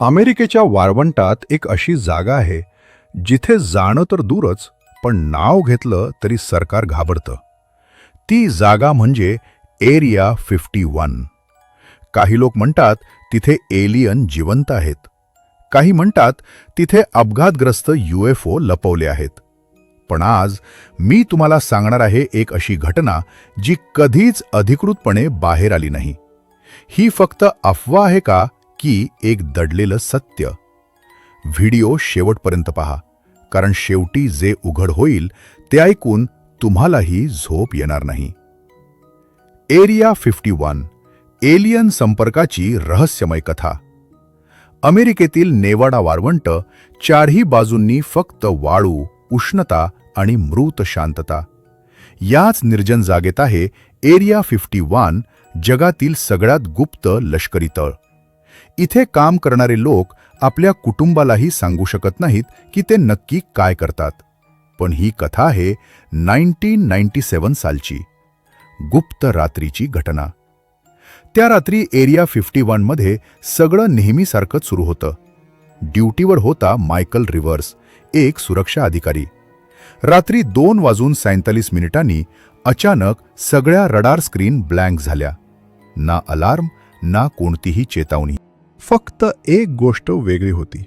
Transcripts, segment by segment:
अमेरिकेच्या वाळवंटात एक अशी जागा आहे जिथे जाणं तर दूरच, पण नाव घेतलं तरी सरकार घाबरतं. ती जागा म्हणजे एरिया 51. काही लोक म्हणतात तिथे एलियन जिवंत आहेत. काही म्हणतात तिथे अपघातग्रस्त UFO लपवले आहेत. पण आज मी तुम्हाला सांगणार आहे एक अशी घटना जी कधीच अधिकृतपणे बाहेर आली नाही. ही फक्त अफवा आहे का की एक दडलेलं सत्य? व्हिडिओ शेवटपर्यंत पहा, कारण शेवटी जे उघड होईल ते ऐकून तुम्हालाही झोप येणार नाही. एरिया 51 एलियन संपर्काची रहस्यमय कथा. अमेरिकेतील नेवाडा वाळवंट, चारही बाजूंनी फक्त वाळू, उष्णता आणि मृत शांतता. याच निर्जन जागेत आहे एरिया 51, जगातील सगळ्यात गुप्त लष्करी तळ. इथे काम करणारे लोक आपल्या कुटुंबालाही सांगू शकत नाहीत की ते नक्की काय करतात. पण ही कथा आहे 1997 सालची, गुप्त रात्रीची घटना. त्या रात्री एरिया 51 मध्ये सगळं नेहमीसारखंच सुरू होतं. ड्युटीवर होता मायकल रिव्हर्स, एक सुरक्षा अधिकारी. रात्री 2:47 अचानक सगळ्या रडार स्क्रीन ब्लँक झाल्या. ना अलार्म, ना कोणतीही चेतावणी. फक्त एक गोष्ट वेगळी होती.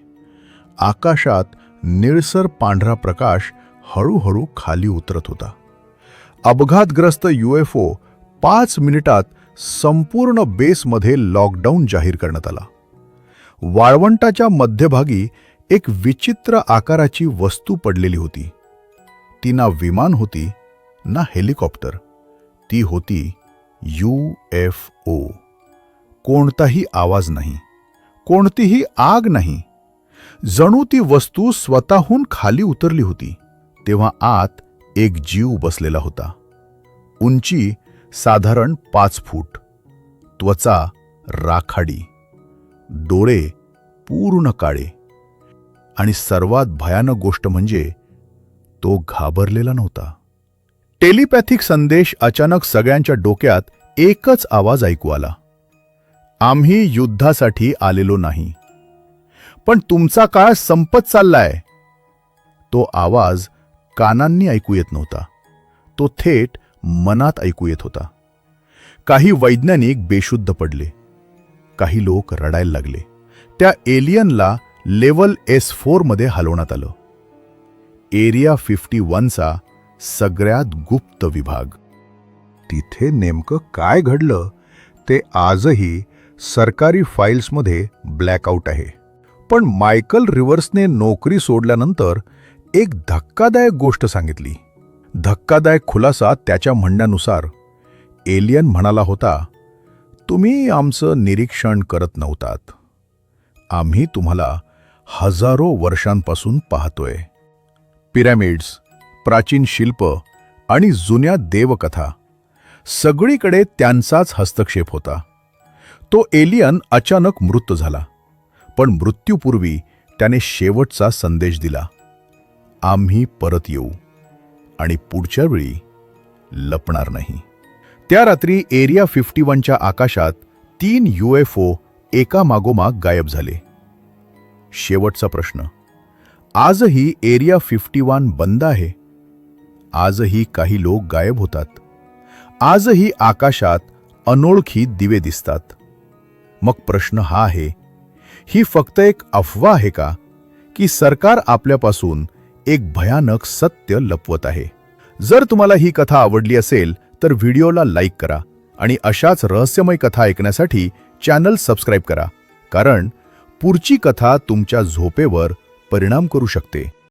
आकाशात निळसर पांढरा प्रकाश हळूहळू खाली उतरत होता. अपघातग्रस्त UFO 5 मिनिटात संपूर्ण बेसमध्ये लॉकडाऊन जाहीर करण्यात आला. वाळवंटाच्या मध्यभागी एक विचित्र आकाराची वस्तू पडलेली होती. ती ना विमान होती ना हेलिकॉप्टर. ती होती UFO. कोणताही आवाज नाही, कोणतीही आग नाही. जणू ती वस्तू स्वतःहून खाली उतरली होती. तेव्हा आत एक जीव बसलेला होता. उंची साधारण 5 फूट, त्वचा राखाडी, डोळे पूर्ण काळे, आणि सर्वात भयानक गोष्ट म्हणजे तो घाबरलेला नव्हता. टेलिपॅथिक संदेश अचानक सगळ्यांच्या डोक्यात एकच आवाज ऐकू आला. आम्ही युद्धासाठी आलेलो नाही, पण तुमचा काळ संपत चाललाय. तो आवाज कानांनी ऐकू येत नव्हता, तो थेट मनात ऐकू येत होता. काही वैज्ञानिक बेशुद्ध पडले, काही लोक रडायला लागले. त्या एलियनला लेव्हल S4 मध्ये हलवण्यात आलं. एरिया 51चा सगळ्यात गुप्त विभाग. तिथे नेमकं काय घडलं ते आजही सरकारी फाईल्समध्ये ब्लॅकआउट आहे. पण मायकल रिव्हर्सने नोकरी सोडल्यानंतर एक धक्कादायक गोष्ट सांगितली. धक्कादायक खुलासा त्याच्या म्हणण्यानुसार एलियन म्हणाला होता, तुम्ही आमचं निरीक्षण करत नव्हतात. आम्ही तुम्हाला हजारो वर्षांपासून पाहतोय. पिरॅमिड्स, प्राचीन शिल्प आणि जुन्या देवकथा, सगळीकडे त्यांचाच हस्तक्षेप होता. तो एलियन अचानक मृत झाला, पण मृत्यूपूर्वी त्याने शेवटचा संदेश दिला, आम्ही परत येऊ आणि पुढच्या वेळी लपणार नाही. त्या रात्री एरिया 51च्या आकाशात 3 UFO एकामागोमाग गायब झाले. शेवटचा प्रश्न, आजही एरिया 51 बंद आहे. आजही काही लोक गायब होतात. आजही आकाशात अनोळखी दिवे दिसतात. मग प्रश्न हा आहे, ही फक्त एक अफवा आहे का, की सरकार आपल्यापासून एक भयानक सत्य लपवत आहे? जर तुम्हाला ही कथा आवडली असेल तर व्हिडिओला लाईक करा आणि अशाच रहस्यमय कथा ऐकण्यासाठी चॅनल सबस्क्राईब करा, कारण पुढची कथा तुमच्या झोपेवर परिणाम करू शकते.